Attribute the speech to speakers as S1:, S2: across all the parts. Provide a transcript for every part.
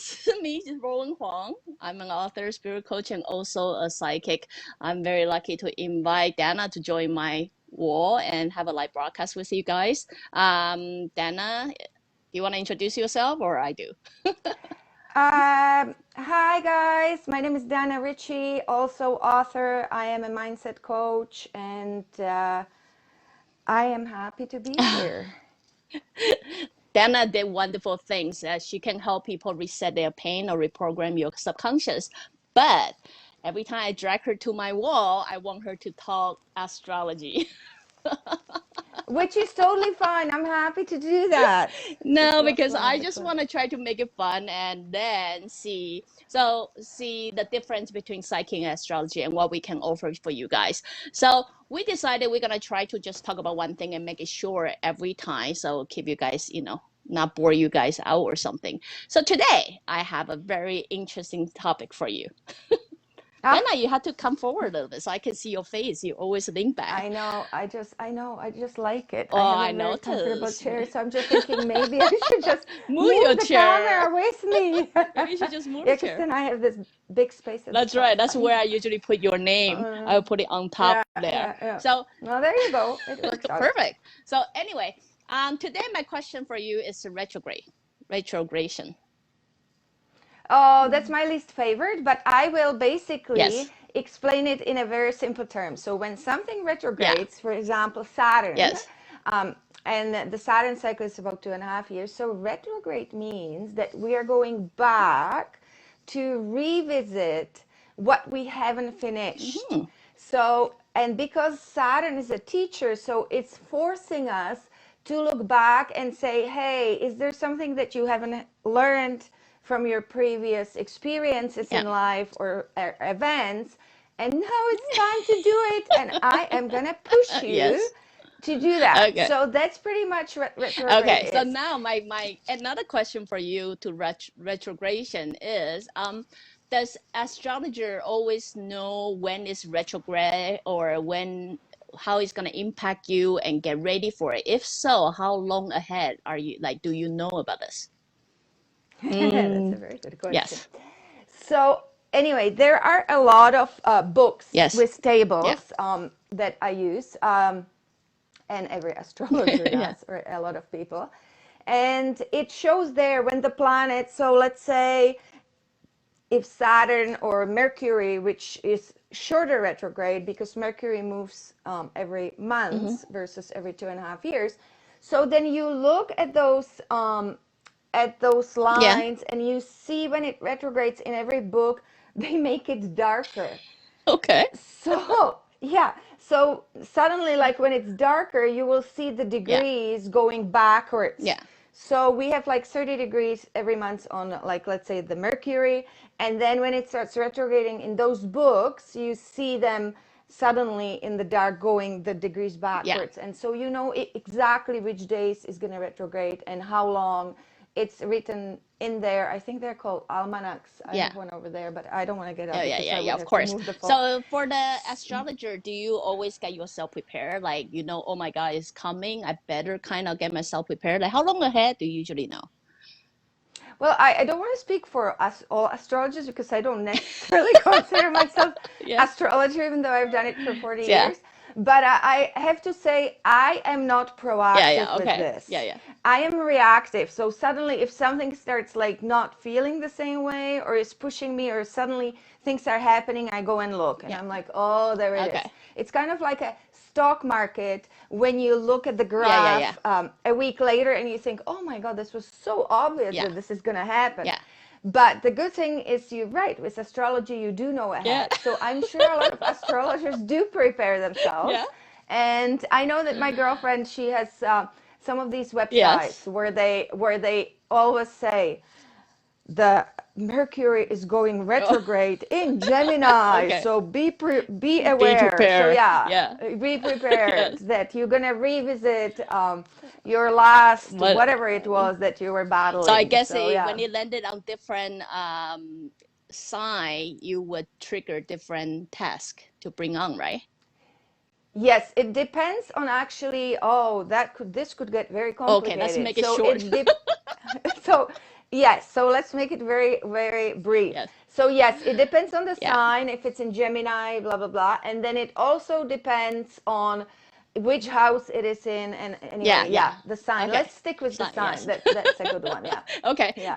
S1: This is me, Ruowen Huang. I'm an author, spirit coach, and also a psychic. I'm very lucky to invite Dana to join my wall and have a live broadcast with you guys. Dana, do you want to introduce yourself or I do?
S2: Hi guys, my name is Dana Ritchie, also author. I am a mindset coach and I am happy to be here.
S1: Dana did wonderful things. She can help people reset their pain or reprogram your subconscious. But every time I drag her to my wall, I want her to talk astrology.
S2: Which is totally fine. I'm happy to do that.
S1: No, because I just want to try to make it fun and then see the difference between psychic and astrology and what we can offer for you guys. So we decided we're gonna try to just talk about one thing and make it short every time, so keep you guys, not bore you guys out or something. So today I have a very interesting topic for you. Dana, you had to come forward a little bit so I can see your face. You always lean back.
S2: I know. I just like it.
S1: Oh,
S2: I have a very comfortable chair, so I'm just thinking maybe I should just move
S1: your
S2: the
S1: chair.
S2: camera with me.
S1: Maybe you should just move the chair.
S2: Then I have this big space.
S1: That's right. That's where I usually put your name. I'll put it on top there.
S2: Yeah.
S1: So,
S2: well, there you go. It works out.
S1: Perfect. So anyway, today my question for you is retrogration.
S2: Oh, that's my least favorite, but I will basically explain it in a very simple term. So when something retrogrades, for example, Saturn, and the Saturn cycle is about 2.5 years. So retrograde means that we are going back to revisit what we haven't finished. So, and because Saturn is a teacher, so it's forcing us to look back and say, hey, is there something that you haven't learned from your previous experiences in life or events, and now it's time to do it, and I am gonna push you to do that. Okay. So that's pretty much what retrograde is.
S1: So now my another question for you to retrogration is, does astrologer always know when it's retrograde or how it's going to impact you and get ready for it? If so, how long ahead are you, do you know about this?
S2: That's a very good question. Yes. So anyway, there are a lot of books with tables that I use, and every astrologer does, or a lot of people. And it shows there when the planets, so let's say if Saturn or Mercury, which is shorter retrograde because Mercury moves every month versus every 2.5 years. So then you look at those lines and you see when it retrogrades in every book, they make it darker.
S1: Okay.
S2: So, so suddenly, like when it's darker, you will see the degrees going backwards. Yeah. So we have like 30 degrees every month on, like, let's say the Mercury. And then when it starts retrograding in those books, you see them suddenly in the dark going the degrees backwards. And so you know exactly which days is going to retrograde and how long. It's written in there. I think they're called almanacs. I have one over there, but I don't want to get out.
S1: Of course. So for the astrologer, do you always get yourself prepared? Like, oh my God, it's coming. I better kind of get myself prepared. Like, how long ahead do you usually know?
S2: Well, I don't want to speak for us all astrologers because I don't necessarily consider myself astrologer, even though I've done it for 40 years. But I have to say, I am not proactive with this. I am reactive. So suddenly, if something starts like not feeling the same way or is pushing me or suddenly things are happening, I go and look. And I'm like, oh, there it is. It's kind of like a stock market when you look at the graph a week later and you think, oh my God, this was so obvious that this is going to happen. But the good thing is, you're right, with astrology, you do know ahead. So I'm sure a lot of astrologers do prepare themselves. And I know that my girlfriend, she has some of these websites where they always say, the Mercury is going retrograde in Gemini, so be aware. Be prepared. So be prepared that you're gonna revisit your last whatever it was that you were battling.
S1: So I guess when it landed on different sign, you would trigger different task to bring on, right?
S2: Yes, it depends on actually. This could get very complicated.
S1: Okay, let's make it short.
S2: So Yes, so let's make it very, very brief.
S1: Yes.
S2: So yes, it depends on the sign, if it's in Gemini, blah, blah, blah. And then it also depends on which house it is in. And anyway, the sign.
S1: Okay.
S2: Let's stick with the sign. Yes. That's a good one. Yeah.
S1: Okay.
S2: Yeah,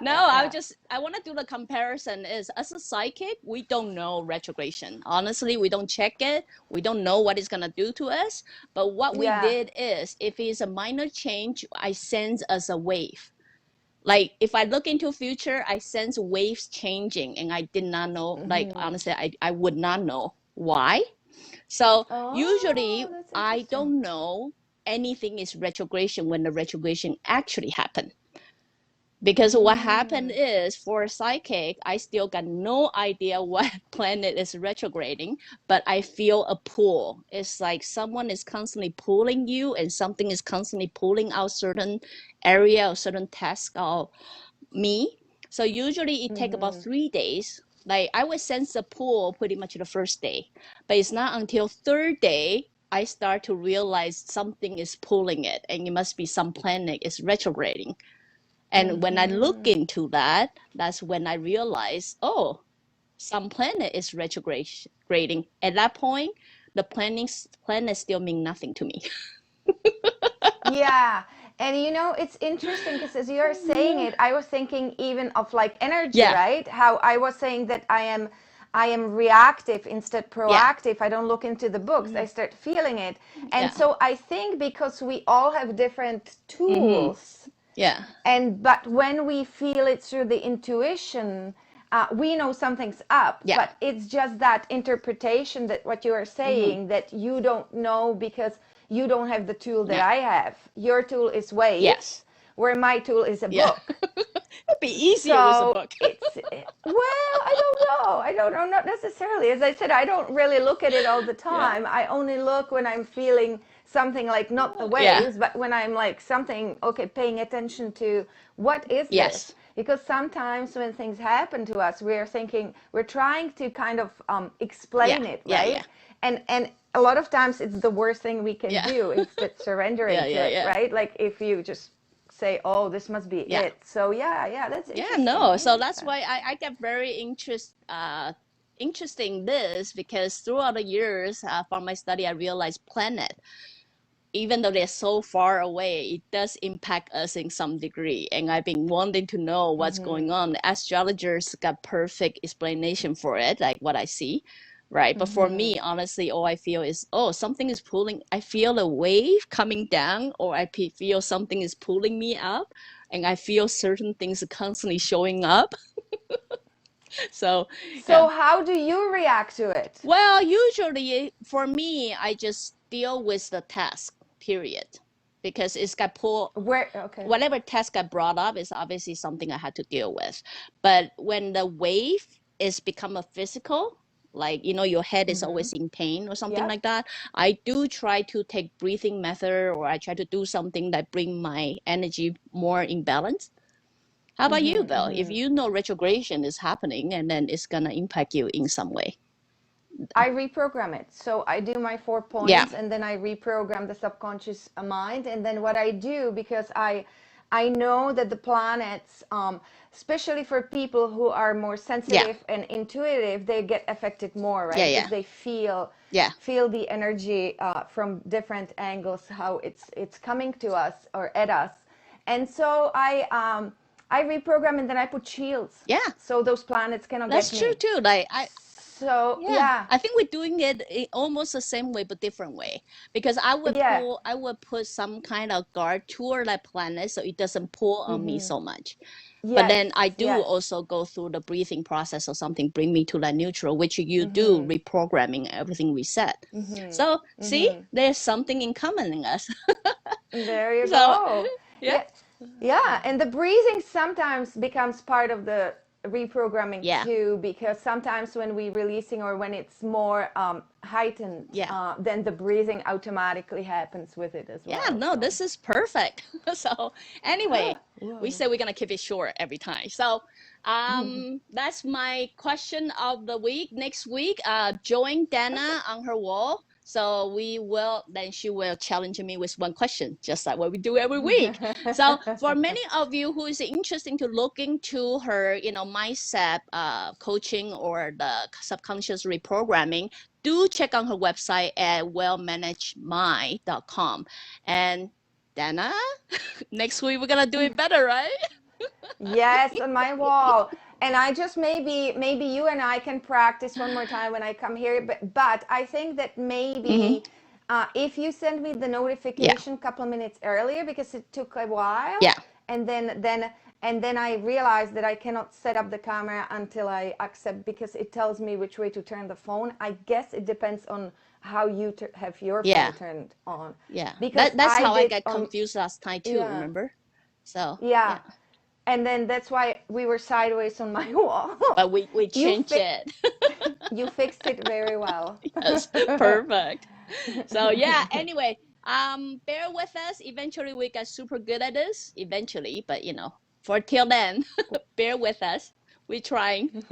S1: I want to do the comparison is as a psychic, we don't know retrogration. Honestly, we don't check it. We don't know what it's going to do to us. But what we did is if it's a minor change, I sense as a wave. Like if I look into future, I sense waves changing and I did not know, like honestly, I would not know why. So usually I don't know anything is retrogration when the retrogration actually happened. Because what happened is for a psychic, I still got no idea what planet is retrograding, but I feel a pull. It's like someone is constantly pulling you and something is constantly pulling out certain area or certain task of me. So usually it takes about 3 days. Like I would sense the pull pretty much the first day, but it's not until third day I start to realize something is pulling it and it must be some planet is retrograding. And when I look into that, that's when I realize, oh, some planet is retrograding. At that point, the planet still mean nothing to me.
S2: Yeah. And you know, it's interesting because as you're saying it, I was thinking even of like energy, right? How I was saying that I am reactive instead proactive. I don't look into the books. I start feeling it. And so I think because we all have different tools. But when we feel it through the intuition, we know something's up. But it's just that interpretation that what you are saying that you don't know because you don't have the tool that I have. Your tool is waves, where my tool is a book.
S1: It'd be easier with a book.
S2: I don't know. I don't know, not necessarily. As I said, I don't really look at it all the time. I only look when I'm feeling something like not the waves, but when I'm like something, paying attention to what is this? Because sometimes when things happen to us, we're thinking, we're trying to kind of explain it, right? And a lot of times it's the worst thing we can do instead surrendering to it, right? Like if you just say, oh, this must be it. So that's interesting.
S1: So that's why I get very interesting this because throughout the years from my study, I realized planet, even though they're so far away, it does impact us in some degree. And I've been wanting to know what's going on. The astrologers got perfect explanation for it, like what I see, right? But for me, honestly, all I feel is, something is pulling. I feel a wave coming down, or I feel something is pulling me up, and I feel certain things are constantly showing up. So
S2: how do you react to it?
S1: Well, usually for me, I just deal with the task, period. Because it's got whatever task got brought up is obviously something I had to deal with. But when the wave is become a physical, like, your head is always in pain or something like that, I do try to take breathing method, or I try to do something that bring my energy more in balance. How about you, Bill? If you know retrogration is happening and then it's going to impact you in some way.
S2: I reprogram it. So I do my 4 points and then I reprogram the subconscious mind. And then what I do, because I know that the planets, especially for people who are more sensitive and intuitive, they get affected more, right? Because they feel the energy from different angles, how it's coming to us or at us. And so I reprogram and then I put shields. So those planets cannot get me.
S1: That's true too. Like
S2: I
S1: think we're doing it almost the same way but different way, because I would put some kind of guard toward that planet so it doesn't pull on me so much. But then I do also go through the breathing process or something, bring me to that neutral, which you do, reprogramming everything we set. So see, there's something in common in us.
S2: There you go. Yeah, and the breathing sometimes becomes part of the reprogramming too, because sometimes when we releasing or when it's more heightened, then the breathing automatically happens with it as well.
S1: This is perfect. So anyway, we say we're gonna keep it short every time. So that's my question of the week. Next week, join Dana on her wall So she will challenge me with one question, just like what we do every week. So for many of you who is interested to look into her, mindset coaching or the subconscious reprogramming, do check on her website at wellmanagedmind.com. And Dana, next week we're gonna do it better, right?
S2: Yes, on my wall. And I just maybe you and I can practice one more time when I come here. But I think that maybe if you send me the notification a couple of minutes earlier, because it took a while.
S1: Yeah.
S2: And then I realized that I cannot set up the camera until I accept, because it tells me which way to turn the phone. I guess it depends on how you have your phone turned on.
S1: Yeah.
S2: Because
S1: that's how I got confused last time too, remember? So
S2: yeah. And then that's why we were sideways on my wall.
S1: But we changed it.
S2: You fixed it very well.
S1: Yes, perfect. So yeah, anyway, bear with us. Eventually we got super good at this. Eventually, but for till then, bear with us. We're trying.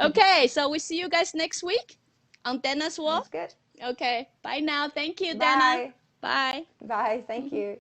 S1: Okay, so we see you guys next week on Dana's wall.
S2: That's good.
S1: Okay, bye now. Thank you,
S2: Bye.
S1: Dana. Bye.
S2: Bye. Thank you.